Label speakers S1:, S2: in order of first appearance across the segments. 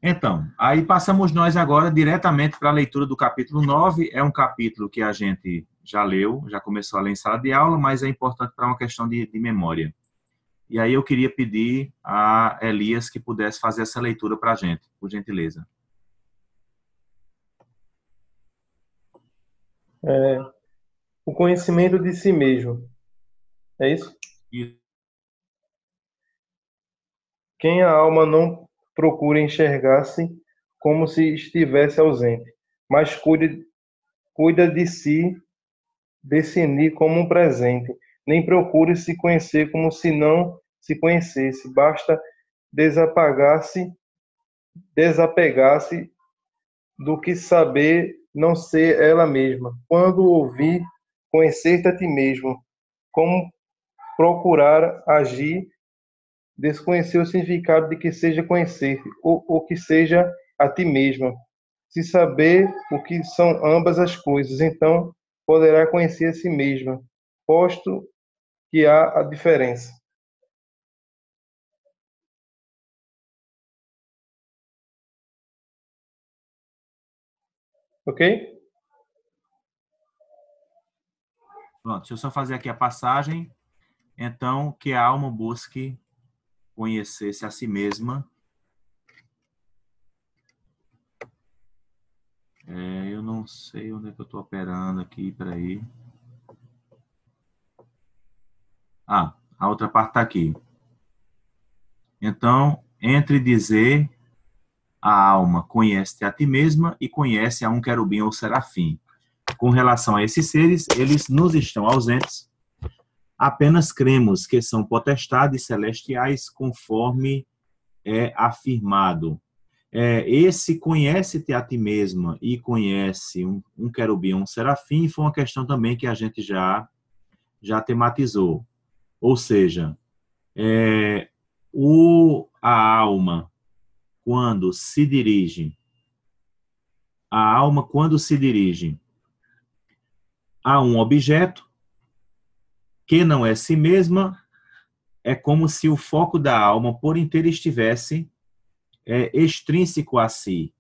S1: Então, aí passamos nós agora diretamente para a leitura do capítulo 9. É um capítulo que a gente já leu, já começou a ler em sala de aula, mas é importante para uma questão de memória. E aí eu queria pedir a Elias que pudesse fazer essa leitura para a gente, por gentileza.
S2: É, o conhecimento de si mesmo. É isso?
S1: E,
S2: Quem a alma não procura enxergar-se como se estivesse ausente, mas cuida de si, discernir como um presente, nem procure se conhecer como se não se conhecesse, basta desapagar-se, desapegar-se do que saber não ser ela mesma. Quando ouvir, conhecer-te a ti mesmo, como procurar agir, desconhecer o significado de que seja conhecer, ou que seja a ti mesma. Se saber o que são ambas as coisas, então poderá conhecer a si mesma, posto que há a diferença. Ok?
S1: pronto, deixa eu só fazer aqui a passagem. Então, que a alma busque conhecer-se a si mesma. Eu não sei onde é que eu estou operando aqui, peraí. Ah, a outra parte está aqui. Então, entre dizer a alma conhece-te a ti mesma e conhece a um querubim ou serafim. Com relação a esses seres, eles nos estão ausentes. Apenas cremos que são potestades celestiais, conforme é afirmado. Esse conhece-te a ti mesma e conhece um querubim, um serafim, foi uma questão também que a gente já tematizou. Ou seja, a alma, quando se dirige, a alma, quando se dirige a um objeto que não é si mesma, é como se o foco da alma por inteiro estivesse extrínseco a si,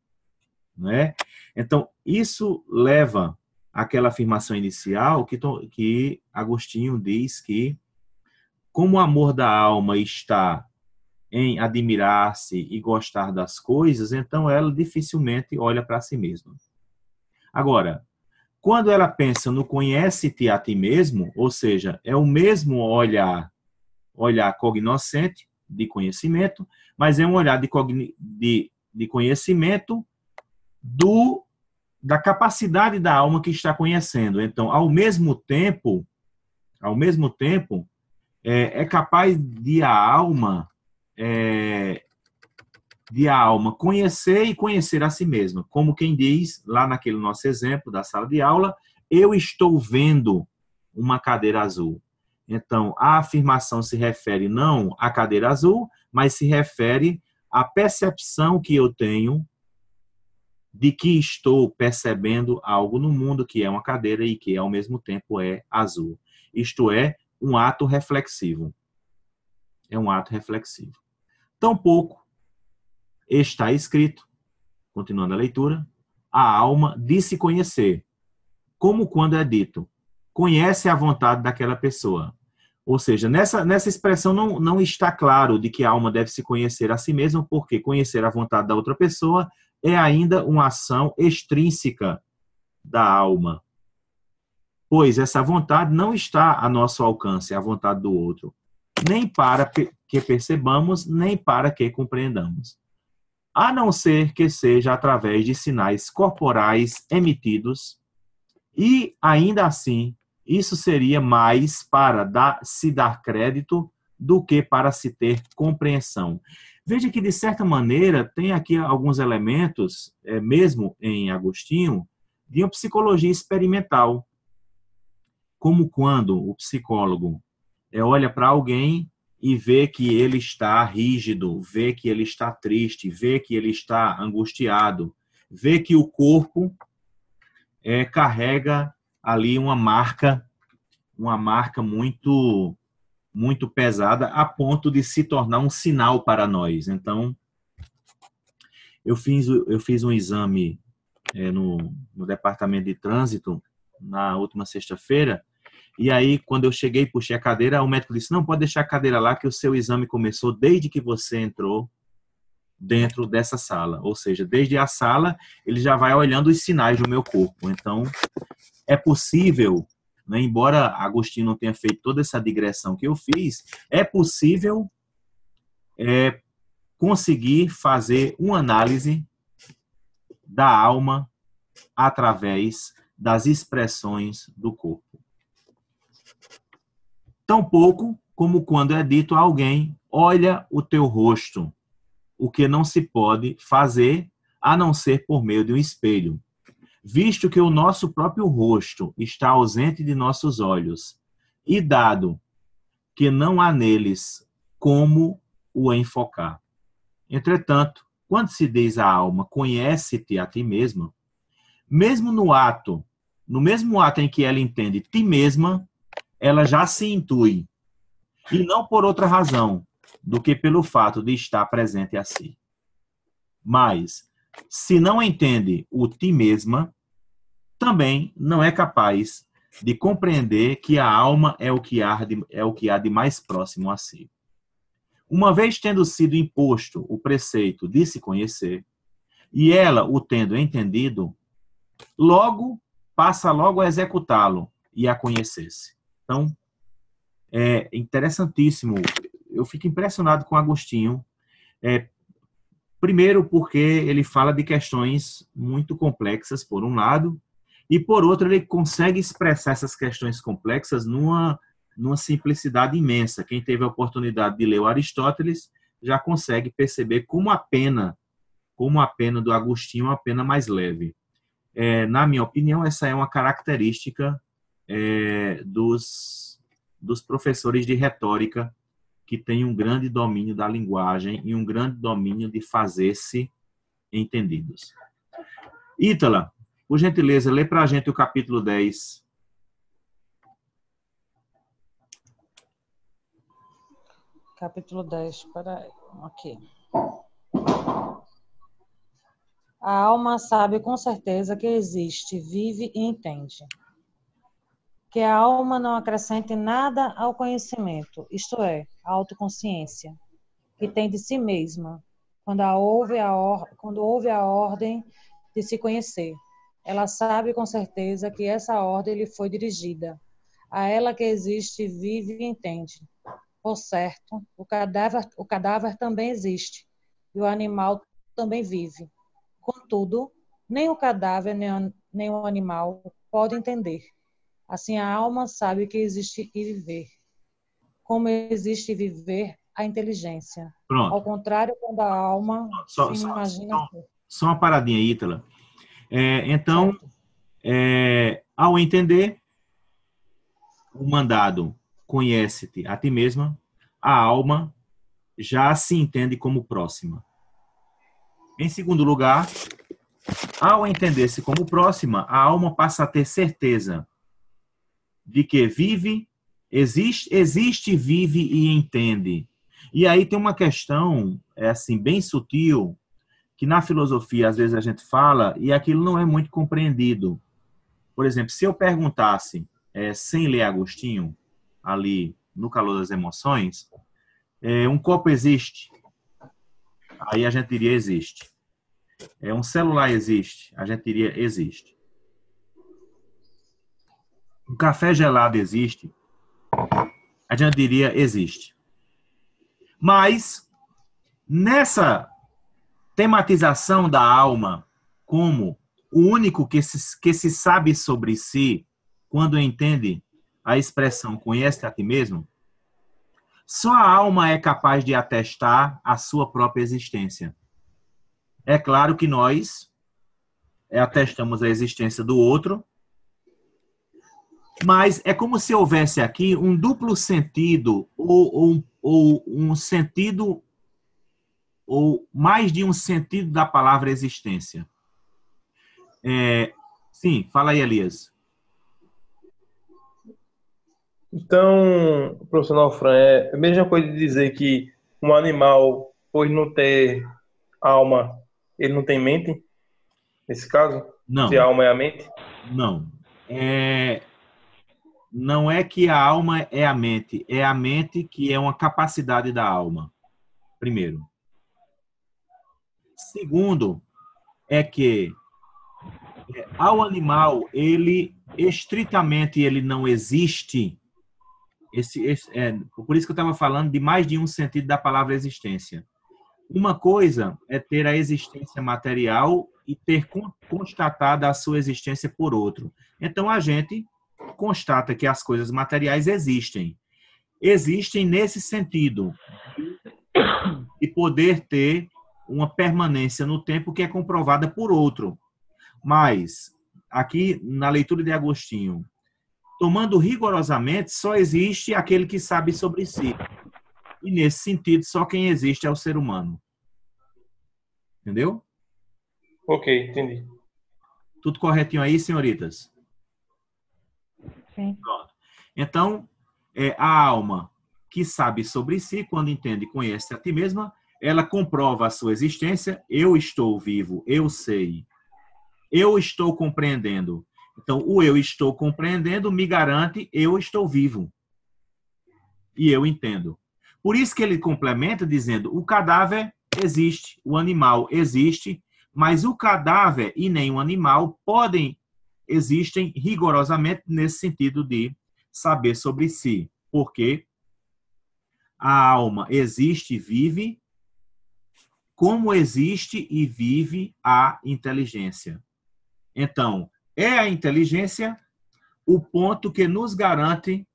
S1: não é? Então, isso leva àquela afirmação inicial que Agostinho diz que, como o amor da alma está em admirar-se e gostar das coisas, então ela dificilmente olha para si mesma. Agora, quando ela pensa no conhece-te a ti mesmo, ou seja, é o mesmo olhar cognoscente, de conhecimento, mas é um olhar de conhecimento do da capacidade da alma que está conhecendo. Então, ao mesmo tempo, é capaz é, de a alma conhecer e conhecer a si mesma. Como quem diz, lá naquele nosso exemplo da sala de aula, eu estou vendo uma cadeira azul. Então, a afirmação se refere não à cadeira azul, mas se refere à percepção que eu tenho de que estou percebendo algo no mundo que é uma cadeira e que, ao mesmo tempo, é azul. Isto é um ato reflexivo. É um ato reflexivo. Tampouco está escrito, continuando a leitura, a alma de se conhecer, como quando é dito, conhece a vontade daquela pessoa. Ou seja, nessa expressão não está claro de que a alma deve se conhecer a si mesma, porque conhecer a vontade da outra pessoa é ainda uma ação extrínseca da alma, pois essa vontade não está a nosso alcance, é a vontade do outro, nem para que percebamos, nem para que compreendamos, a não ser que seja através de sinais corporais emitidos, e ainda assim, isso seria mais para se dar crédito do que para se ter compreensão. Veja que, de certa maneira, tem aqui alguns elementos, mesmo em Agostinho, de uma psicologia experimental, como quando o psicólogo olha para alguém e vê que ele está rígido, vê que ele está triste, vê que ele está angustiado, vê que o corpo carrega ali uma marca muito muito pesada a ponto de se tornar um sinal para nós. Então, Eu fiz um exame no departamento de trânsito na última sexta-feira, e aí, quando eu cheguei e puxei a cadeira, o médico disse, não, pode deixar a cadeira lá, que o seu exame começou desde que você entrou dentro dessa sala. Ou seja, desde a sala, ele já vai olhando os sinais do meu corpo. Então, é possível, né, embora Agostinho não tenha feito toda essa digressão que eu fiz, é possível conseguir fazer uma análise da alma através das expressões do corpo. Tampouco como quando é dito a alguém, olha o teu rosto, o que não se pode fazer a não ser por meio de um espelho, visto que o nosso próprio rosto está ausente de nossos olhos, e dado que não há neles como o enfocar. Entretanto, quando se diz à alma, conhece-te a ti mesma, mesmo no mesmo ato em que ela entende ti mesma, ela já se intui, e não por outra razão do que pelo fato de estar presente a si. Mas, se não entende o ti mesma, também não é capaz de compreender que a alma é o que há de mais próximo a si. Uma vez tendo sido imposto o preceito de se conhecer, e ela o tendo entendido, passa logo a executá-lo e a conhecer-se. Então, é interessantíssimo. Eu fico impressionado com Agostinho. Primeiro, porque ele fala de questões muito complexas, por um lado, e por outro, ele consegue expressar essas questões complexas numa simplicidade imensa. Quem teve a oportunidade de ler o Aristóteles já consegue perceber como a pena do Agostinho é uma pena mais leve. Na minha opinião, essa é uma característica dos professores de retórica, que têm um grande domínio da linguagem e um grande domínio de fazer-se entendidos. Ítala, por gentileza, lê para a gente o capítulo 10.
S3: Capítulo 10, para aqui. A alma sabe com certeza que existe, vive e entende. Que a alma não acrescente nada ao conhecimento, isto é, a autoconsciência, que tem de si mesma, quando ouve a ordem de se conhecer. Ela sabe com certeza que essa ordem lhe foi dirigida. A ela que existe, vive e entende. Por certo, o cadáver também existe, e o animal também vive. Contudo, nem o cadáver nem o animal podem entender. Assim, a alma sabe que existe e viver. Como existe e viver a inteligência.
S1: Pronto.
S3: Ao contrário, quando a alma se imagina...
S1: Só uma paradinha, Ítala. Então, ao entender o mandado, conhece-te a ti mesma, a alma já se entende como próxima. Em segundo lugar, ao entender-se como próxima, a alma passa a ter certeza de que vive, existe, vive e entende. E aí tem uma questão, assim, bem sutil, que na filosofia às vezes a gente fala e aquilo não é muito compreendido. Por exemplo, se eu perguntasse, sem ler Agostinho, ali no calor das emoções, um copo existe? Aí a gente diria existe. Um celular existe? A gente diria existe. Um café gelado existe? A gente diria existe. Mas, nessa tematização da alma como o único que se sabe sobre si, quando entende a expressão conhece a ti mesmo, só a alma é capaz de atestar a sua própria existência. É claro que nós atestamos a existência do outro, mas é como se houvesse aqui um duplo sentido, ou um sentido, ou mais de um sentido da palavra existência. Sim, fala aí, Elias.
S2: Então, professor Nalfran, é a mesma coisa de dizer que um animal, por não ter alma, ele não tem mente, nesse caso? Se a
S1: Não,
S2: alma é a mente?
S1: não. Não é que a alma é a mente que é uma capacidade da alma, primeiro. Segundo, é que ao animal, ele estritamente ele não existe. Por isso que eu estava falando de mais de um sentido da palavra existência. Uma coisa é ter a existência material e ter constatado a sua existência por outro. Então, a gente constata que as coisas materiais existem. Existem nesse sentido de poder ter uma permanência no tempo que é comprovada por outro. Mas, aqui na leitura de Agostinho, tomando rigorosamente, só existe aquele que sabe sobre si. E, nesse sentido, só quem existe é o ser humano. Entendeu?
S2: Ok, entendi.
S1: Tudo corretinho aí, senhoritas?
S3: Sim.
S1: Pronto. Então, a alma que sabe sobre si, quando entende e conhece a ti mesma, ela comprova a sua existência. Eu estou vivo, eu sei. Eu estou compreendendo. Então, o eu estou compreendendo me garante eu estou vivo. E eu entendo. Por isso que ele complementa dizendo, o cadáver existe, o animal existe, mas o cadáver e nem o animal existem rigorosamente nesse sentido de saber sobre si. Porque a alma existe e vive como existe e vive a inteligência. Então, é a inteligência o ponto que nos garante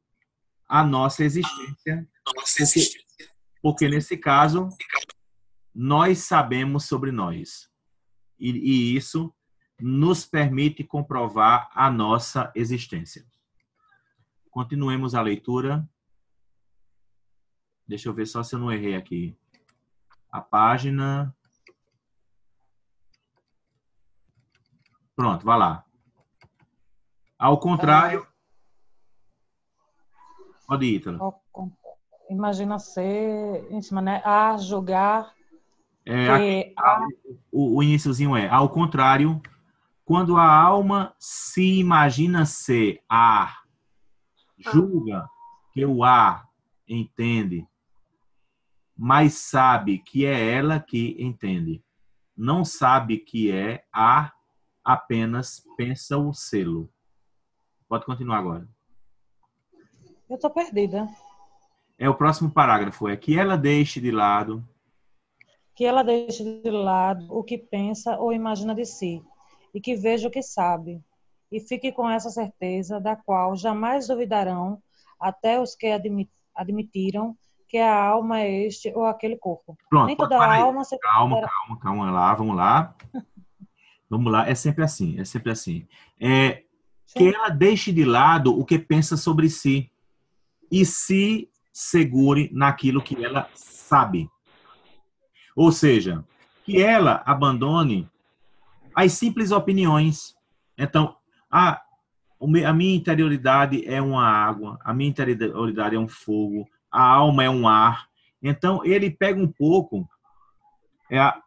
S1: a nossa existência, porque nesse caso, nós sabemos sobre nós. E isso nos permite comprovar a nossa existência. Continuemos a leitura. Deixa eu ver só se eu não errei aqui. A página. Pronto, vai lá. Ao contrário. Pode ir, Ítalo.
S3: Imagina ser, em cima, né? A julgar
S1: Aqui, o iniciozinho é, ao contrário, quando a alma se imagina ser a, julga que o a entende, mas sabe que é ela que entende. Não sabe que é a, apenas pensa o selo. Pode continuar agora.
S3: Eu tô perdida.
S1: É o próximo parágrafo, é que ela deixe de lado.
S3: Que ela deixe de lado o que pensa ou imagina de si, e que veja o que sabe, e fique com essa certeza, da qual jamais duvidarão até os que admitiram que a alma é este ou aquele corpo. Nem
S1: Pronto,
S3: toda
S1: para aí.
S3: alma se
S1: Calma,
S3: considera...
S1: calma, calma lá, vamos lá. Vamos lá, é sempre assim, é sempre assim. Que
S3: Sim.
S1: ela deixe de lado o que pensa sobre si e se segure naquilo que ela sabe. Ou seja, que ela abandone as simples opiniões. Então, a minha interioridade é uma água, a minha interioridade é um fogo, a alma é um ar. Então, ele pega um pouco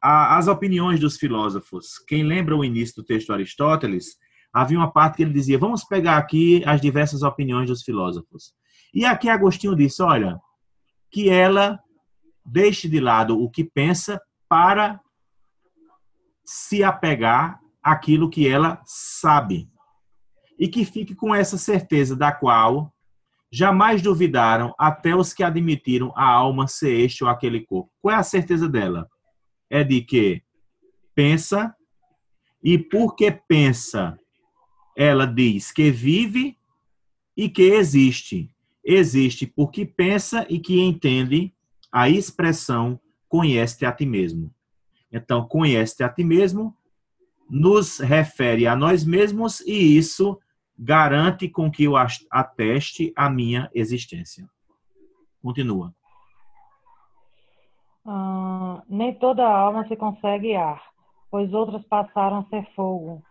S1: as opiniões dos filósofos. Quem lembra o início do texto de Aristóteles, havia uma parte que ele dizia, vamos pegar aqui as diversas opiniões dos filósofos. E aqui Agostinho disse, olha, que ela deixe de lado o que pensa para se apegar àquilo que ela sabe. E que fique com essa certeza da qual jamais duvidaram até os que admitiram a alma ser este ou aquele corpo. Qual é a certeza dela? É de que pensa, e porque pensa, ela diz que vive e que existe. Existe porque pensa e que entende a expressão conhece-te a ti mesmo. Então, conhece-te a ti mesmo nos refere a nós mesmos e isso garante com que eu ateste a minha existência. Continua.
S3: Nem toda alma se consegue ar, pois outras passaram a ser fogo,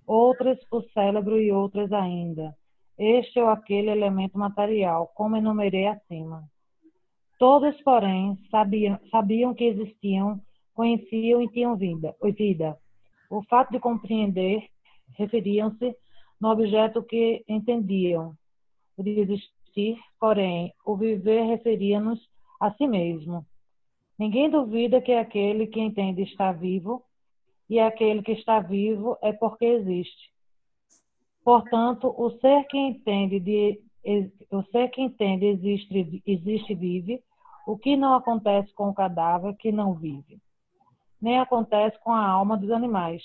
S3: outras o cérebro e outras ainda, este ou aquele elemento material, como enumerei acima. Todos, porém, sabiam que existiam conheciam e tinham vida. O fato de compreender referiam-se no objeto que entendiam. O de existir, porém, o viver referia-nos a si mesmo. Ninguém duvida que aquele que entende está vivo, e aquele que está vivo é porque existe. Portanto, o ser que entende existe e vive, o que não acontece com o cadáver que não vive. Nem acontece com a alma dos animais,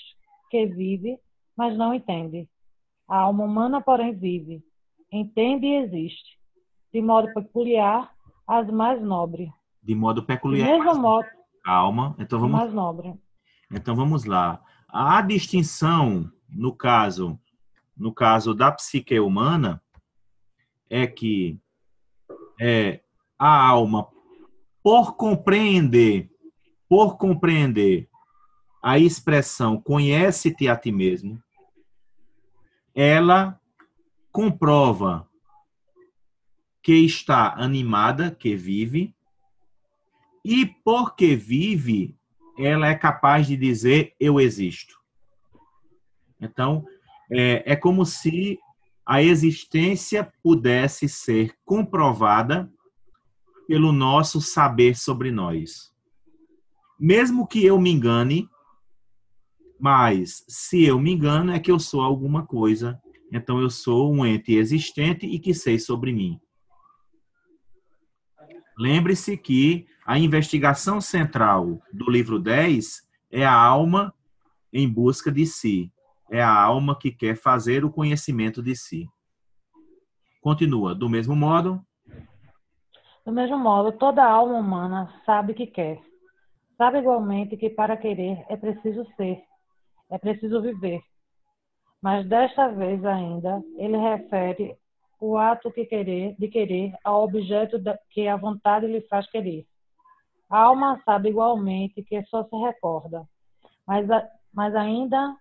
S3: que vive, mas não entende. A alma humana, porém, vive, entende e existe, de modo peculiar, as mais nobres.
S1: De modo
S3: Do
S1: peculiar.
S3: mesmo modo,
S1: Calma.
S3: mais nobre.
S1: Então vamos lá. A distinção, no caso da psique humana, é que a alma, por compreender a expressão conhece-te a ti mesmo, ela comprova que está animada, que vive, e porque vive, ela é capaz de dizer eu existo. Então, é como se a existência pudesse ser comprovada pelo nosso saber sobre nós. Mesmo que eu me engane, mas se eu me engano é que eu sou alguma coisa, então eu sou um ente existente e que sei sobre mim. Lembre-se que a investigação central do livro 10 é a alma em busca de si. É a alma que quer fazer o conhecimento de si. Continua. Do mesmo modo,
S3: toda alma humana sabe que quer. Sabe igualmente que para querer é preciso ser, é preciso viver. Mas desta vez ainda, ele refere o ato de querer ao objeto que a vontade lhe faz querer. A alma sabe igualmente que só se recorda, mas ainda,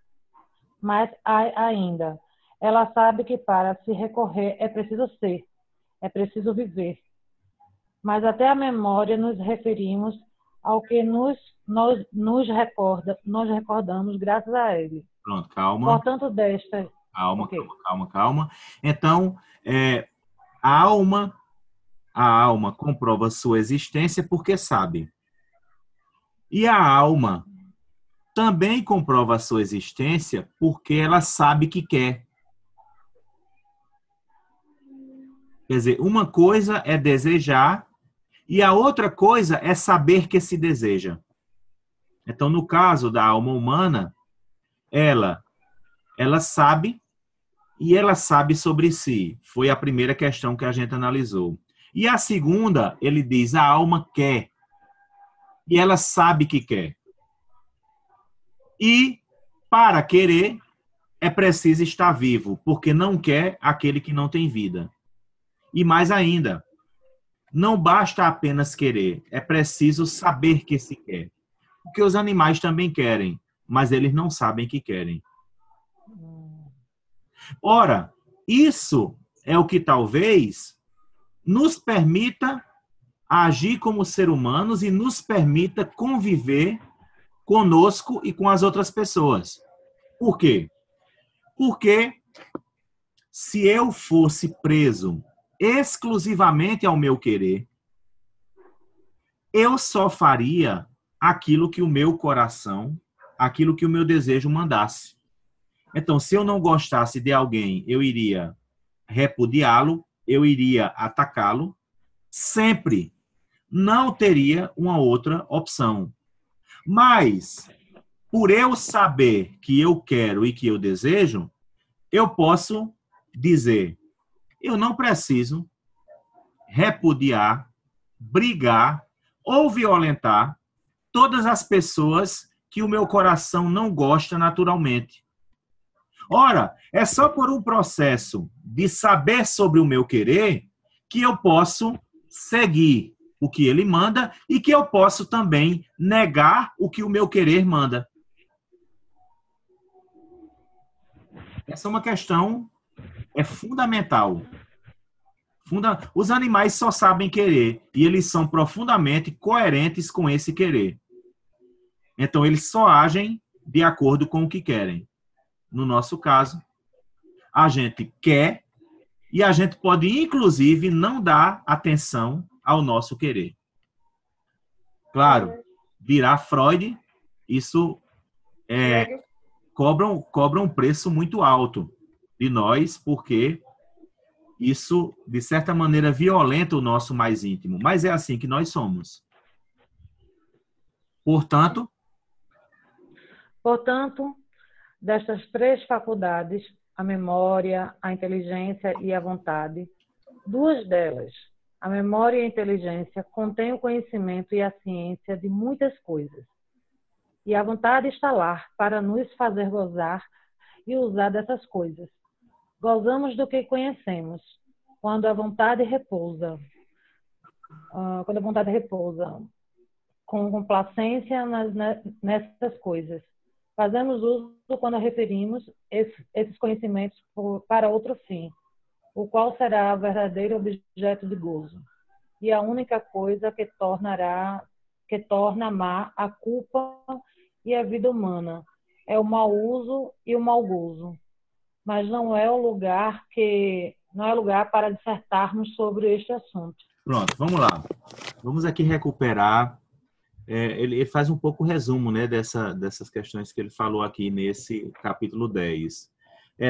S3: ela sabe que para se recorrer é preciso ser, é preciso viver. Mas até a memória nos referimos ao que nós recordamos graças a ele.
S1: Pronto, calma.
S3: Portanto, desta...
S1: Calma. Então, a alma comprova sua existência porque sabe. E a alma também comprova a sua existência porque ela sabe que quer. Quer dizer, uma coisa é desejar e a outra coisa é saber que se deseja. Então, no caso da alma humana, ela sabe e ela sabe sobre si. Foi a primeira questão que a gente analisou. E a segunda, ele diz, a alma quer. E ela sabe que quer. E, para querer, é preciso estar vivo, porque não quer aquele que não tem vida. E mais ainda, não basta apenas querer, é preciso saber que se quer. Porque os animais também querem, mas eles não sabem que querem. Ora, isso é o que talvez nos permita agir como seres humanos e nos permita conviver conosco e com as outras pessoas. Por quê? Porque se eu fosse preso exclusivamente ao meu querer, eu só faria aquilo que o meu coração, aquilo que o meu desejo mandasse. Então, se eu não gostasse de alguém, eu iria repudiá-lo, eu iria atacá-lo, sempre. Não teria uma outra opção. Mas, por eu saber que eu quero e que eu desejo, eu posso dizer, eu não preciso repudiar, brigar ou violentar todas as pessoas que o meu coração não gosta naturalmente. Ora, é só por um processo de saber sobre o meu querer que eu posso seguir o que ele manda e que eu posso também negar o que o meu querer manda. Essa é uma questão fundamental. Os animais só sabem querer e eles são profundamente coerentes com esse querer. Então, eles só agem de acordo com o que querem. No nosso caso, a gente quer e a gente pode, inclusive, não dar atenção ao nosso querer. Claro, dirá Freud, isso cobra um preço muito alto de nós, porque isso, de certa maneira, violenta o nosso mais íntimo. Mas é assim que nós somos. Portanto,
S3: destas três faculdades, a memória, a inteligência e a vontade, duas delas, a memória e a inteligência, contêm o conhecimento e a ciência de muitas coisas. E a vontade está lá para nos fazer gozar e usar dessas coisas. Gozamos do que conhecemos, quando a vontade repousa. Com complacência nessas coisas. Fazemos uso quando referimos esses conhecimentos para outro fim, o qual será o verdadeiro objeto de gozo. E a única coisa que torna má a culpa e a vida humana é o mau uso e o mau gozo. Mas não é lugar para dissertarmos sobre este assunto.
S1: Pronto, vamos lá. Vamos aqui recuperar. Ele faz um pouco o resumo, né, dessas questões que ele falou aqui nesse capítulo 10.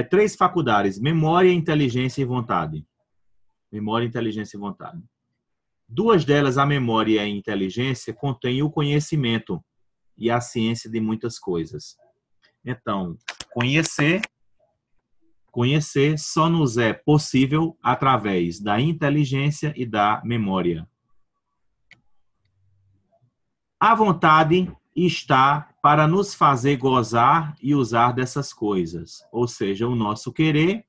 S1: Três faculdades: memória, inteligência e vontade. Memória, inteligência e vontade. Duas delas, a memória e a inteligência, contêm o conhecimento e a ciência de muitas coisas. Então, conhecer só nos é possível através da inteligência e da memória. A vontade está para nos fazer gozar e usar dessas coisas. Ou seja, o nosso querer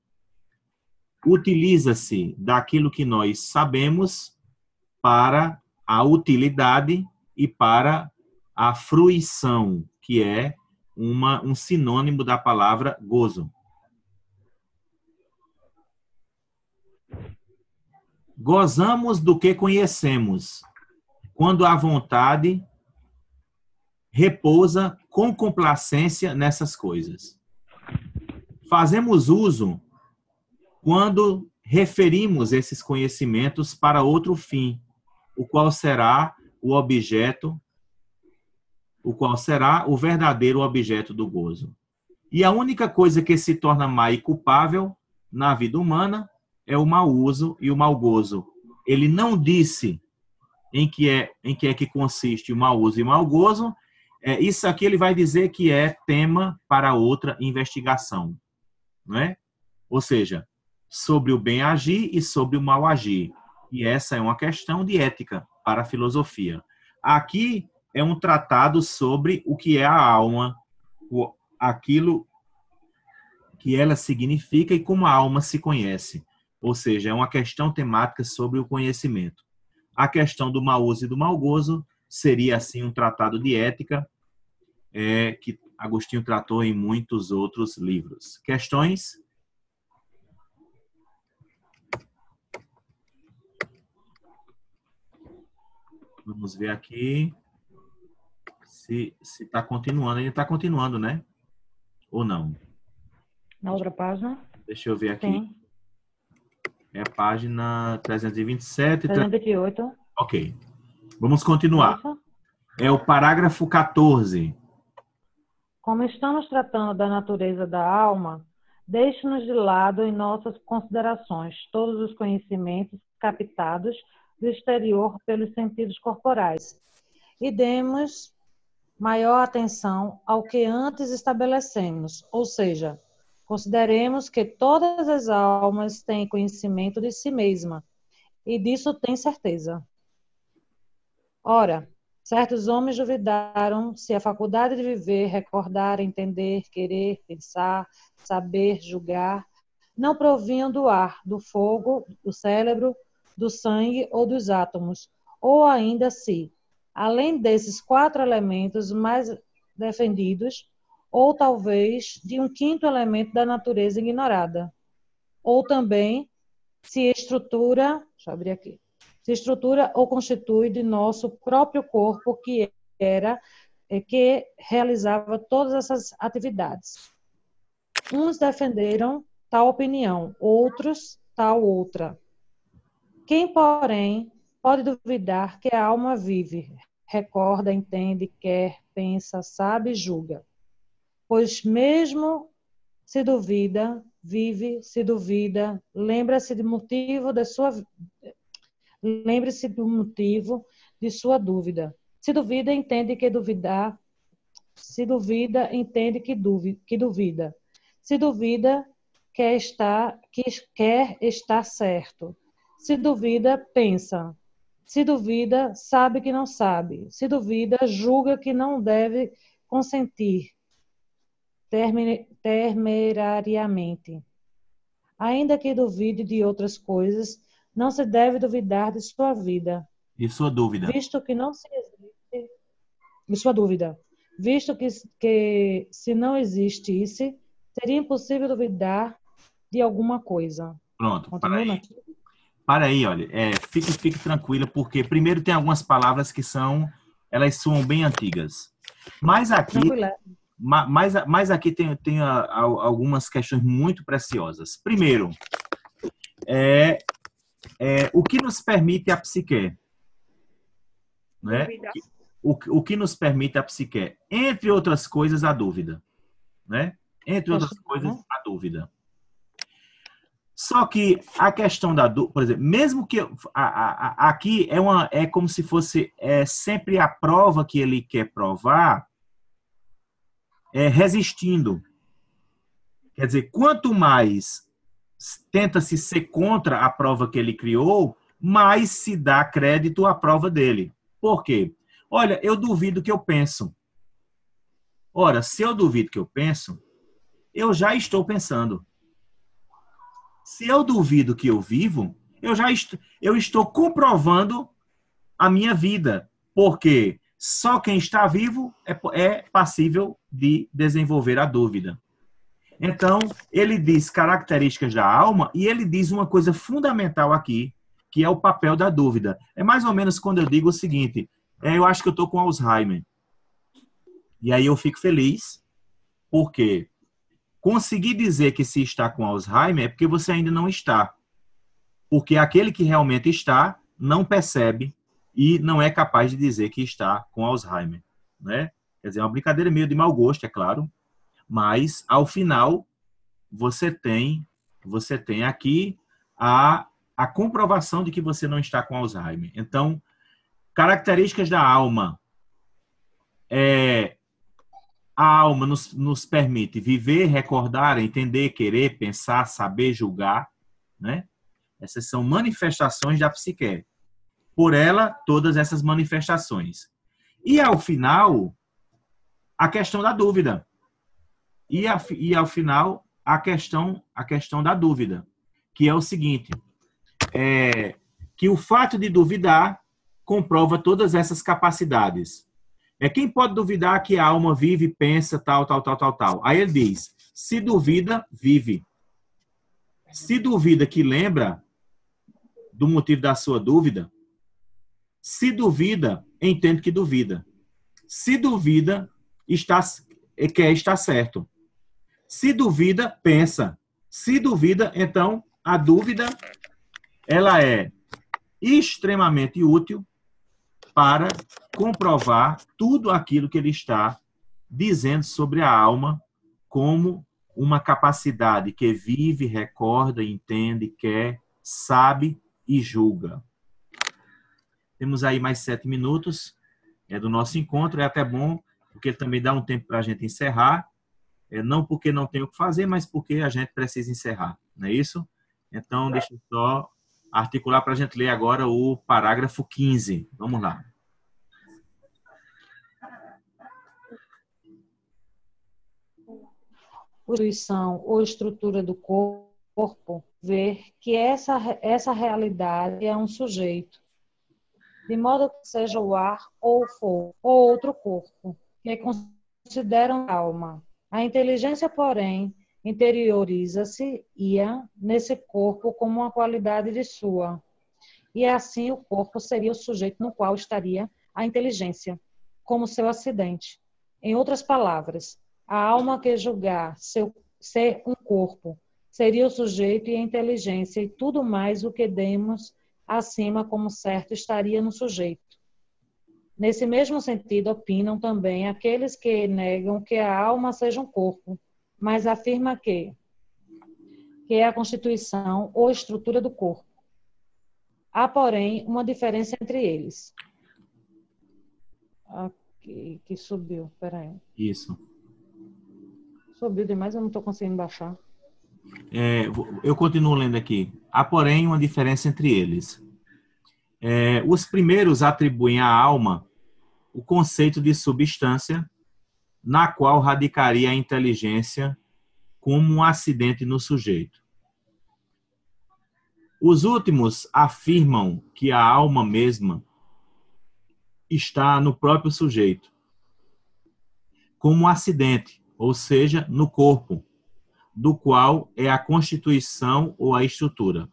S1: utiliza-se daquilo que nós sabemos para a utilidade e para a fruição, que é um sinônimo da palavra gozo. Gozamos do que conhecemos, quando a vontade repousa com complacência nessas coisas. Fazemos uso quando referimos esses conhecimentos para outro fim, o qual será o verdadeiro objeto do gozo. E a única coisa que se torna má e culpável na vida humana é o mau uso e o mau gozo. Ele não disse em que é que consiste o mau uso e o mau gozo. Isso aqui ele vai dizer que é tema para outra investigação, não é? Ou seja, sobre o bem agir e sobre o mal agir. E essa é uma questão de ética para a filosofia. Aqui é um tratado sobre o que é a alma, aquilo que ela significa e como a alma se conhece. Ou seja, é uma questão temática sobre o conhecimento. A questão do mau uso e do mau gozo seria, assim, um tratado de ética que Agostinho tratou em muitos outros livros. Questões? Vamos ver aqui se está continuando. Ele está continuando, né? Ou não?
S3: Na outra página?
S1: Deixa eu ver aqui.
S3: Sim.
S1: É a página 327.
S3: 328.
S1: Ok. Vamos continuar.
S3: Isso.
S1: É o parágrafo 14.
S3: Como estamos tratando da natureza da alma, deixe-nos de lado em nossas considerações todos os conhecimentos captados do exterior pelos sentidos corporais e demos maior atenção ao que antes estabelecemos, ou seja, consideremos que todas as almas têm conhecimento de si mesma e disso têm certeza. Ora, certos homens duvidaram se a faculdade de viver, recordar, entender, querer, pensar, saber, julgar, não provinham do ar, do fogo, do cérebro, do sangue ou dos átomos, ou ainda se, além desses 4 elementos mais defendidos, ou talvez de um 5º elemento da natureza ignorada, ou também se estrutura, deixa eu abrir aqui, se estrutura ou constitui de nosso próprio corpo, que era que realizava todas essas atividades. Uns defenderam tal opinião, outros tal outra. Quem, porém, pode duvidar que a alma vive, recorda, entende, quer, pensa, sabe e julga? Pois mesmo se duvida, vive, se duvida, lembre-se do motivo de sua dúvida. Se duvida, entende que duvidar. Se duvida, entende que duvida. Se duvida, quer estar certo. Se duvida, pensa. Se duvida, sabe que não sabe. Se duvida, julga que não deve consentir temerariamente. Ainda que duvide de outras coisas, não se deve duvidar de sua vida,
S1: E sua dúvida?
S3: visto que não se existe, de sua dúvida, visto que se não existisse, seria impossível duvidar de alguma coisa.
S1: Pronto,
S3: Continua, Nath?
S1: para aí, olha, fique tranquila, porque primeiro tem algumas palavras que elas soam bem antigas. Mas aqui,
S3: Tranquila.
S1: mas aqui tem algumas questões muito preciosas. Primeiro, o que nos permite a psique, né? O que nos permite a psique, entre outras coisas, a dúvida, né? Entre outras coisas, a dúvida. Só que a questão da dúvida, por exemplo, mesmo que aqui é como se fosse sempre a prova que ele quer provar, resistindo. Quer dizer, quanto mais tenta-se ser contra a prova que ele criou, mais se dá crédito à prova dele. Por quê? Olha, eu duvido que eu penso. Ora, se eu duvido que eu penso, eu já estou pensando. Se eu duvido que eu vivo, eu estou comprovando a minha vida, porque só quem está vivo é passível de desenvolver a dúvida. Então, ele diz características da alma e ele diz uma coisa fundamental aqui, que é o papel da dúvida. É mais ou menos quando eu digo o seguinte, eu acho que eu estou com Alzheimer. E aí eu fico feliz, porque conseguir dizer que se está com Alzheimer é porque você ainda não está. Porque aquele que realmente está, não percebe e não é capaz de dizer que está com Alzheimer, né? Quer dizer, é uma brincadeira meio de mau gosto, é claro, mas ao final você tem aqui a comprovação de que você não está com Alzheimer. Então, características da alma. A alma nos permite viver, recordar, entender, querer, pensar, saber, julgar, né? Essas são manifestações da psique. Por ela, todas essas manifestações. E, ao final, a questão da dúvida. E ao final, a questão da dúvida, que é o seguinte, que o fato de duvidar comprova todas essas capacidades. Quem pode duvidar que a alma vive, pensa, tal. Aí ele diz, se duvida, vive. Se duvida que lembra do motivo da sua dúvida, se duvida, entende que duvida. Se duvida, quer estar certo. Se duvida, pensa. Se duvida, então, a dúvida, ela é extremamente útil para comprovar tudo aquilo que ele está dizendo sobre a alma como uma capacidade que vive, recorda, entende, quer, sabe e julga. Temos aí mais 7 minutos do nosso encontro. É até bom, porque ele também dá um tempo para a gente encerrar. Não porque não tem o que fazer, mas porque a gente precisa encerrar. Não é isso? Então, deixa eu só articular para a gente ler agora o parágrafo 15. Vamos lá.
S3: Constituição ou estrutura do corpo, ver que essa realidade é um sujeito, de modo que seja o ar ou o fogo, ou outro corpo, que consideram alma. A inteligência, porém, interioriza-se-ia nesse corpo como uma qualidade de sua. E assim o corpo seria o sujeito no qual estaria a inteligência. como seu acidente. Em outras palavras, a alma que julgar ser um corpo seria o sujeito e a inteligência, e tudo mais o que demos acima como certo estaria no sujeito. Nesse mesmo sentido, opinam também aqueles que negam que a alma seja um corpo, mas afirma que é a constituição ou estrutura do corpo. Há, porém, uma diferença entre eles. Aqui, que subiu, peraí.
S1: Isso.
S3: Subiu demais, eu não estou conseguindo baixar.
S1: Eu continuo lendo aqui. Há, porém, uma diferença entre eles. Os primeiros atribuem à alma o conceito de substância, na qual radicaria a inteligência como um acidente no sujeito. Os últimos afirmam que a alma mesma está no próprio sujeito, como um acidente, ou seja, no corpo, do qual é a constituição ou a estrutura.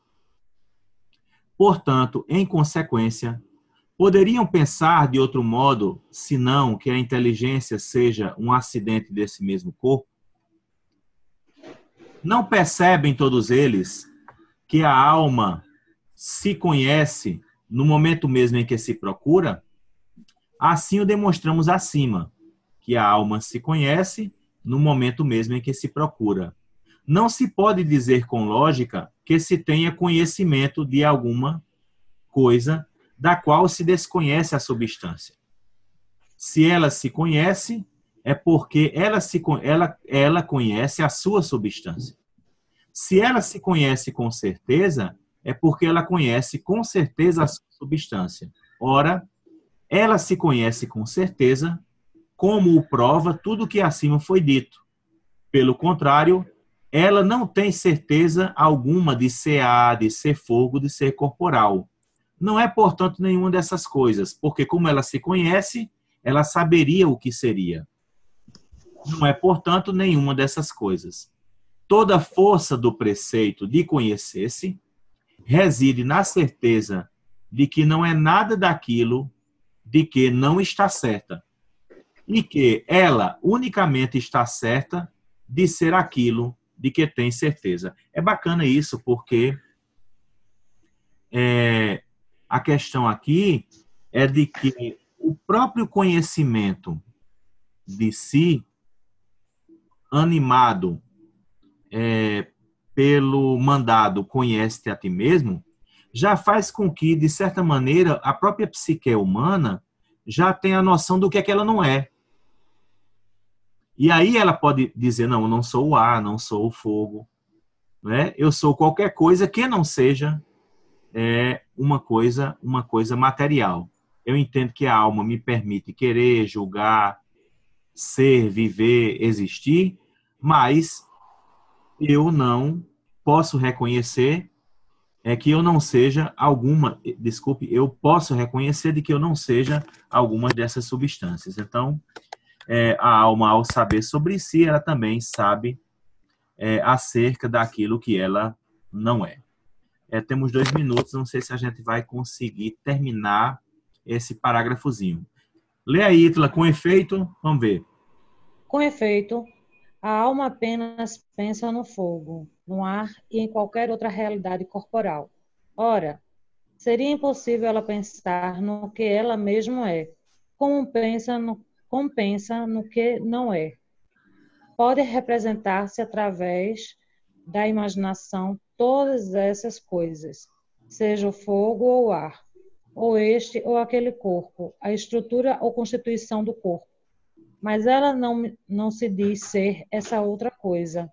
S1: Portanto, em consequência, poderiam pensar de outro modo, senão que a inteligência seja um acidente desse mesmo corpo? Não percebem todos eles que a alma se conhece no momento mesmo em que se procura? Assim o demonstramos acima, que a alma se conhece no momento mesmo em que se procura. Não se pode dizer com lógica que se tenha conhecimento de alguma coisa da qual se desconhece a substância. Se ela se conhece, é porque ela conhece a sua substância. Se ela se conhece com certeza, é porque ela conhece com certeza a sua substância. Ora, ela se conhece com certeza, como o prova tudo o que acima foi dito. Pelo contrário, ela não tem certeza alguma de ser ar, de ser fogo, de ser corporal. Não é, portanto, nenhuma dessas coisas, porque como ela se conhece, ela saberia o que seria. Não é, portanto, nenhuma dessas coisas. Toda força do preceito de conhecer-se reside na certeza de que não é nada daquilo de que não está certa, e que ela unicamente está certa de ser aquilo de que tem certeza. É bacana isso, porque a questão aqui é de que o próprio conhecimento de si, animado pelo mandado conhece-te a ti mesmo, já faz com que, de certa maneira, a própria psique humana já tenha a noção do que é que ela não é. E aí ela pode dizer, não, eu não sou o ar, não sou o fogo, né? Eu sou qualquer coisa que não seja uma coisa material. Eu entendo que a alma me permite querer, julgar, ser, viver, existir, mas eu não posso reconhecer que eu não seja eu posso reconhecer de que eu não seja alguma dessas substâncias. Então, a alma, ao saber sobre si, ela também sabe acerca daquilo que ela não é. Temos 2 minutos, não sei se a gente vai conseguir terminar esse parágrafozinho. Lê aí, Ítala, com efeito, vamos ver.
S3: Com efeito, a alma apenas pensa no fogo, no ar e em qualquer outra realidade corporal. Ora, seria impossível ela pensar no que ela mesma é, como pensa no que não é. Pode representar-se através da imaginação todas essas coisas, seja o fogo ou o ar, ou este ou aquele corpo, a estrutura ou constituição do corpo. Mas ela não se diz ser essa outra coisa,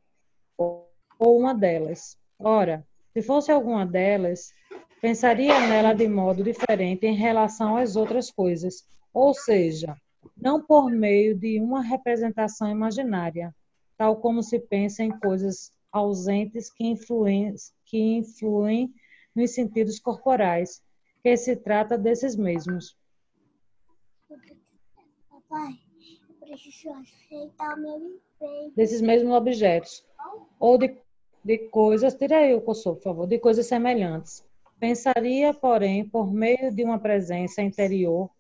S3: ou uma delas. Ora, se fosse alguma delas, pensaria nela de modo diferente em relação às outras coisas, ou seja, não por meio de uma representação imaginária, tal como se pensa em coisas ausentes que influem nos sentidos corporais, que se trata desses mesmos.
S4: Papai, eu preciso aceitar o meu emprego.
S3: Desses mesmos objetos, ou de coisas, tira aí o cursor, por favor, de coisas semelhantes. Pensaria, porém, por meio de uma presença interior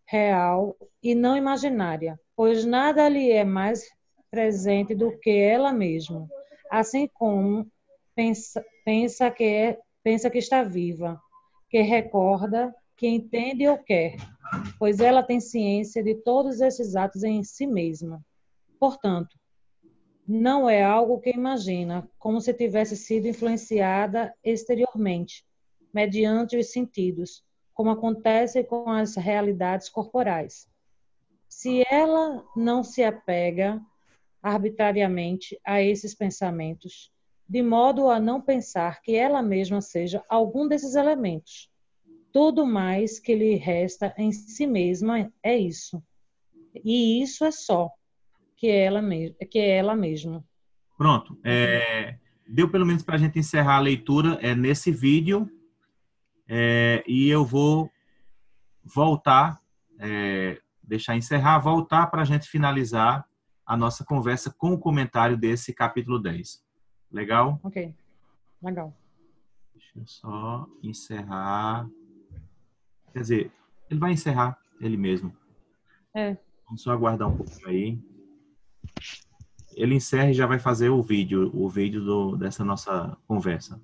S3: real e não imaginária, pois nada lhe é mais presente do que ela mesma, assim como pensa que está viva, que recorda, que entende ou quer, pois ela tem ciência de todos esses atos em si mesma. Portanto, não é algo que imagina, como se tivesse sido influenciada exteriormente, mediante os sentidos, como acontece com as realidades corporais. Se ela não se apega arbitrariamente a esses pensamentos, de modo a não pensar que ela mesma seja algum desses elementos, tudo mais que lhe resta em si mesma é isso. E isso é só que é ela mesma.
S1: Pronto. Deu pelo menos para a gente encerrar a leitura nesse vídeo. E eu vou voltar, deixar encerrar, voltar para a gente finalizar a nossa conversa com o comentário desse capítulo 10. Legal?
S3: Ok, legal.
S1: Deixa eu só encerrar. Quer dizer, ele vai encerrar ele mesmo. Vamos só aguardar um pouquinho aí. Ele encerra e já vai fazer o vídeo dessa nossa conversa.